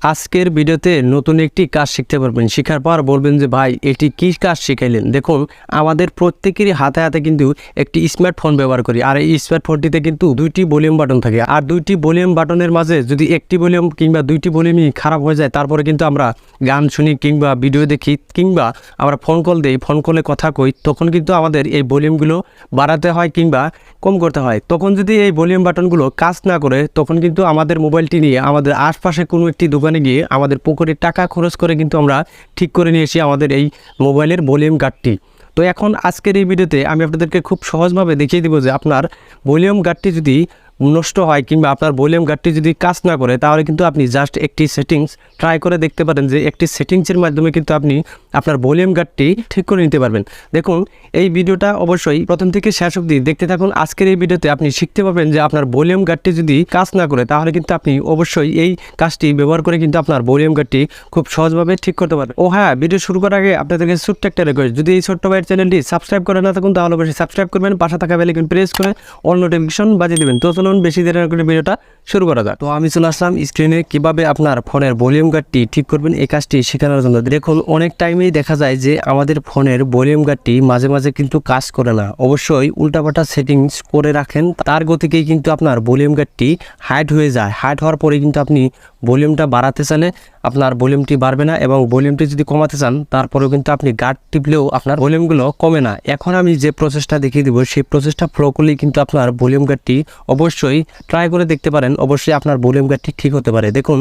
আজকের ভিডিওতে নতুন একটি কাজ শিখতে পারবেন। শেখার পর বলবেন যে ভাই এটি কী কাজ শিখাইলেন। দেখুন, আমাদের প্রত্যেকেরই হাতে হাতে কিন্তু একটি স্মার্টফোন ব্যবহার করি, আর এই স্মার্টফোনটিতে কিন্তু দুইটি ভলিউম বাটন থাকে। আর দুইটি ভলিউম বাটনের মাঝে যদি একটি ভলিউম কিংবা দুইটি ভলিউমই খারাপ হয়ে যায়, তারপরে কিন্তু আমরা গান শুনি কিংবা ভিডিও দেখি কিংবা আমরা ফোন কল দিই, ফোন কলে কথা কই, তখন কিন্তু আমাদের এই ভলিউমগুলো বাড়াতে হয় কিংবা কম করতে হয়। তখন যদি এই ভলিউম বাটনগুলো কাজ না করে, তখন কিন্তু আমাদের মোবাইলটি নিয়ে আমাদের আশপাশে কোনো একটি দোকানে গিয়ে আমাদের পকেটে টাকা খরচ করে কিন্তু আমরা ঠিক করে নিয়ে এসি আমাদের এই মোবাইলের ভলিউম গার্ডটি। তো এখন আজকের এই ভিডিওতে আমি আপনাদেরকে খুব সহজভাবে দেখিয়ে দিব যে আপনার ভলিউম গার্ডটি যদি নষ্ট হয় কিংবা আপনার ভলিউম গার্ডটি যদি কাজ না করে, তাহলে কিন্তু আপনি জাস্ট একটি সেটিংস ট্রাই করে দেখতে পারেন যে একটি সেটিংসের মাধ্যমে কিন্তু আপনি আপনার ভলিউম গার্ডটি ঠিক করে নিতে পারবেন। দেখুন, এই ভিডিওটা অবশ্যই প্রথম থেকে শেষ অবধি দেখতে থাকুন। আজকের এই ভিডিওতে আপনি শিখতে পারবেন যে আপনার ভলিউম গার্ডটি যদি কাজ না করে, তাহলে কিন্তু আপনি অবশ্যই এই কাজটি ব্যবহার করে কিন্তু আপনার ভলিউম গার্ডটি খুব সহজভাবে ঠিক করতে পারবেন। ও হ্যাঁ, ভিডিও শুরু করার আগে আপনাদেরকে ছোট্ট একটা রিকোয়েস্ট, যদি এই ছোট্ট ভাইয়ের চ্যানেলটি সাবস্ক্রাইব করে না থাকুন, তাহলে অবশ্যই সাবস্ক্রাইব করবেন, পাশে থাকা বেল আইকন প্রেস করে অল নোটিফিকেশন বাজিয়ে দেবেন। তো চলুন বেশি দেরি না করে ভিডিওটা শুরু করা যাক। তো আমি চলে আসলাম স্ক্রিনে কিভাবে আপনার ফোনের ভলিউম গার্ডটি ঠিক করবেন এই কাজটি শেখানোর জন্য। দেখুন, অনেক টাইমেই দেখা যায় যে আমাদের ফোনের ভলিউম গার্ডটি মাঝে মাঝে কিন্তু কাজ করে না। অবশ্যই উল্টাপাল্টা সেটিংস করে রাখেন, তার গতিকেই কিন্তু আপনার ভলিউম গার্ডটি হাইড হয়ে যায়। হাইড হওয়ার পরে কিন্তু আপনি ভলিউমটা বাড়াতে চাইলে আপনার ভলিউমটি বাড়বে না, এবং ভলিউমটি যদি কমাতে চান তারপরেও কিন্তু আপনি গার্ড টিপলেও আপনার ভলিউমগুলো কমে না। এখন আমি যে প্রসেসটা দেখিয়ে দিব, সেই প্রসেসটা ফলো করলেই কিন্তু আপনার ভলিউম গার্ডটি অবশ্যই ট্রাই করে দেখতে পারেন, অবশ্যই আপনার ভলিউম গার্ডটি ঠিক হতে পারে। দেখুন,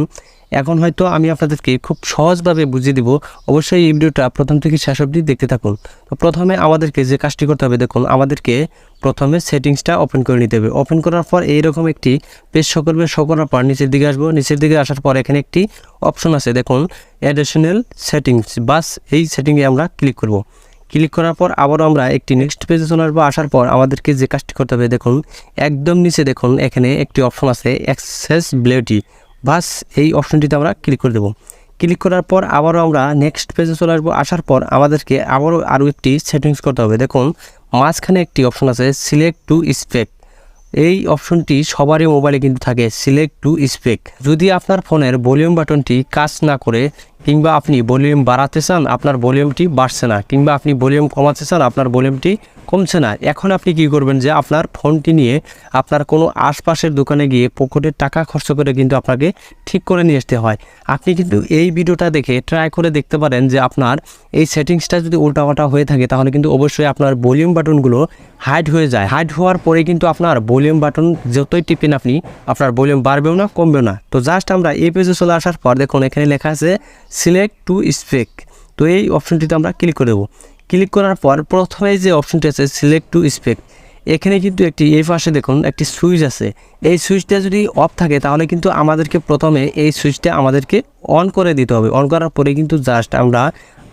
এখন হয়তো আমি আপনাদেরকে খুব সহজভাবে বুঝিয়ে দিব, অবশ্যই এই ভিডিওটা প্রথম থেকে শেষ অবধি দেখতে থাকুন। তো প্রথমে আমাদেরকে যে কাজটি করতে হবে, দেখুন আমাদেরকে প্রথমে সেটিংসটা ওপেন করে নিতে হবে। ওপেন করার পর এইরকম একটি পেজ শো করবে। শো করার পর নিচের দিকে আসবো। নিচের দিকে আসার পর এখানে একটি অপশন আছে, দেখুন অ্যাডিশনাল সেটিংস, বাস এই সেটিংয়ে আমরা ক্লিক করব। ক্লিক করার পর আবারও আমরা একটি নেক্সট পেজে চলে আসবো। আসার পর আমাদেরকে যে কাজটি করতে হবে, দেখুন একদম নিচে দেখুন এখানে একটি অপশন আছে অ্যাক্সেসিবিলিটি, বাস এই অপশনটিতে আমরা ক্লিক করে দেবো। ক্লিক করার পর আবারও আমরা নেক্সট পেজে চলে আসবো। আসার পর আমাদেরকে আরও একটি সেটিংস করতে হবে। দেখুন মাঝখানে একটি অপশন আছে সিলেক্ট টু স্পেক, এই অপশনটি সবারই মোবাইলে কিন্তু থাকে, সিলেক্ট টু স্পেক। যদি আপনার ফোনের ভলিউম বাটনটি কাজ না করে কিংবা আপনি ভলিউম বাড়াতে চান, আপনার ভলিউমটি বাড়ছে না, কিংবা আপনি ভলিউম কমাতে চান, আপনার ভলিউমটি কমছে না, এখন আপনি কি করবেন যে আপনার ফোনটি নিয়ে আপনার কোনো আশপাশের দোকানে গিয়ে পকেটে টাকা খরচ করে কিন্তু আপনাকে ঠিক করে নিয়ে আসতে হয়। আপনি কিন্তু এই ভিডিওটা দেখে ট্রাই করে দেখতে পারেন যে আপনার এই সেটিংসটা যদি উল্টাপাল্টা হয়ে থাকে, তাহলে কিন্তু অবশ্যই আপনার ভলিউম বাটনগুলো হাইড হয়ে যায়। হাইড হওয়ার পরে কিন্তু আপনার ভলিউম বাটন যতই টিপেন আপনি, আপনার ভলিউম বাড়বেও না কমবেও না। তো জাস্ট আমরা এই পেজে চলে আসার পর দেখুন এখানে লেখা আছে সিলেক্ট টু স্পেক, তো এই অপশনটিতে আমরা ক্লিক করে দেবো। ক্লিক করার পর প্রথমে যে অপশনটি আছে সিলেক্ট টু স্পেক, এখানে কিন্তু একটি এই পাশে দেখুন একটি সুইচ আছে। এই সুইচটা যদি অফ থাকে, তাহলে কিন্তু আমাদেরকে প্রথমে এই সুইচটা আমাদেরকে অন করে দিতে হবে। অন করার পরে কিন্তু জাস্ট আমরা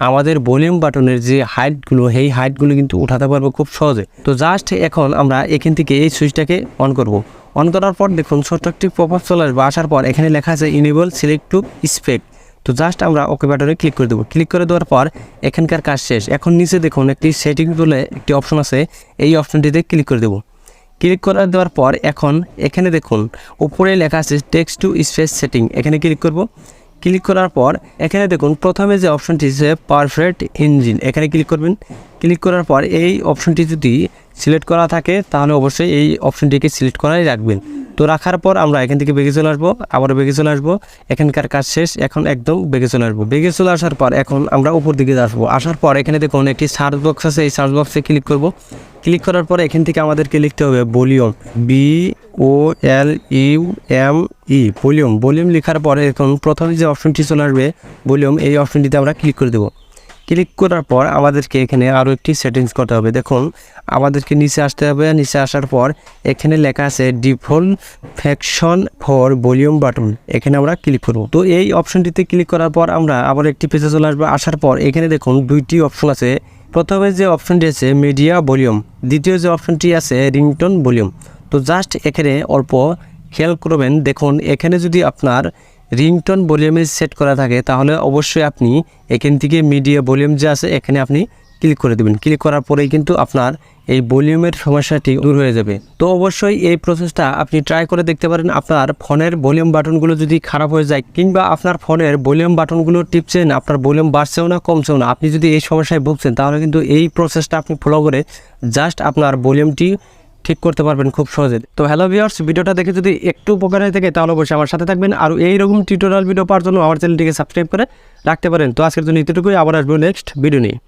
আমাদের ভলিউম বাটনের যে হাইটগুলো, এই হাইটগুলো কিন্তু উঠাতে পারবো খুব সহজে। তো জাস্ট এখন আমরা এখান থেকে এই সুইচটাকে অন করব। অন করার পর দেখুন ছোট্ট একটি পপআপ চলে আসবে। আসার পর এখানে লেখা আছে ইনেবল সিলেক্ট টু স্পেক, তো জাস্ট আমরা ওকে বাটনে ক্লিক করে দেবো। ক্লিক করে দেওয়ার পর এখানকার কাজ শেষ। এখন নিচে দেখুন একটি সেটিং বলে একটি অপশন আছে, এই অপশনটিতে ক্লিক করে দেবো। ক্লিক করে দেওয়ার পর এখন এখানে দেখুন উপরে লেখা আছে টেক্সট টু স্পেস সেটিং, এখানে ক্লিক করব। ক্লিক করার পর এখানে দেখুন প্রথমে যে অপশনটি আছে পারফেক্ট ইঞ্জিন, এখানে ক্লিক করবেন। ক্লিক করার পর এই অপশনটি যদি সিলেক্ট করা থাকে, তাহলে অবশ্যই এই অপশনটিকে সিলেক্ট করাই রাখবেন। তো রাখার পর আমরা এখান থেকে বেগে চলে আসবো, আবারও বেগে চলে আসবো। এখানকার কাজ শেষ, এখন একদম বেগে চলে আসবো। বেগে চলে আসার পর এখন আমরা উপর দিকে আসবো। আসার পর এখানে দেখুন একটি সার্চ বক্স আছে, এই সার্চ বক্সে ক্লিক করব। ক্লিক করার পর এখান থেকে আমাদেরকে লিখতে হবে ভলিউম, VOLUME, ভলিউম। ভলিউম লেখার পরে এখন প্রথমে যে অপশনটি চলে আসবে ভলিউম, এই অপশনটিতে আমরা ক্লিক করে দেবো। ক্লিক করার পর আমাদেরকে এখানে আরও একটি সেটিংস করতে হবে। দেখুন আমাদেরকে নিচে আসতে হবে। নিচে আসার পর এখানে লেখা আছে default faction for volume button, এখানে আমরা ক্লিক করব। তো এই অপশনটিতে ক্লিক করার পর আমরা আবার একটি পেজে চলে আসবো। আসার পর এখানে দেখুন দুইটি অপশন আছে। প্রথমে যে অপশনটি আছে মিডিয়া ভলিউম, দ্বিতীয় যে অপশনটি আছে রিংটোন ভলিউম। তো জাস্ট এখানে অল্প খেয়াল করবেন, দেখুন এখানে যদি আপনার রিংটোন ভলিউমে সেট করা থাকে, তাহলে অবশ্যই আপনি এখান থেকে মিডিয়া ভলিউম যে আছে এখানে আপনি ক্লিক করে দেবেন। ক্লিক করার পরেই কিন্তু আপনার এই ভলিউমের সমস্যাটি দূর হয়ে যাবে। তো অবশ্যই এই প্রসেসটা আপনি ট্রাই করে দেখতে পারেন। আপনার ফোনের ভলিউম বাটনগুলো যদি খারাপ হয়ে যায় কিংবা আপনার ফোনের ভলিউম বাটনগুলো টিপছেন, আপনার ভলিউম বাড়ছেও না কমছেও না, আপনি যদি এই সমস্যায় ভুগছেন তাহলে কিন্তু এই প্রসেসটা আপনি ফলো করে জাস্ট আপনার ভলিউমটি ঠিক করতে পারবেন খুব সহজে। তো হ্যালো ভিউয়ার্স, ভিডিওটা দেখে যদি একটু উপকার হয়ে থাকে তাহলে অবশ্যই আমার সাথে থাকবেন আর এইরকম টিউটোরিয়াল ভিডিও পাওয়ার জন্য আমার চ্যানেলটিকে সাবস্ক্রাইব করে রাখতে পারেন। তো আজকের জন্য এতটুকুই, আবার আসবো নেক্সট ভিডিও নিয়ে।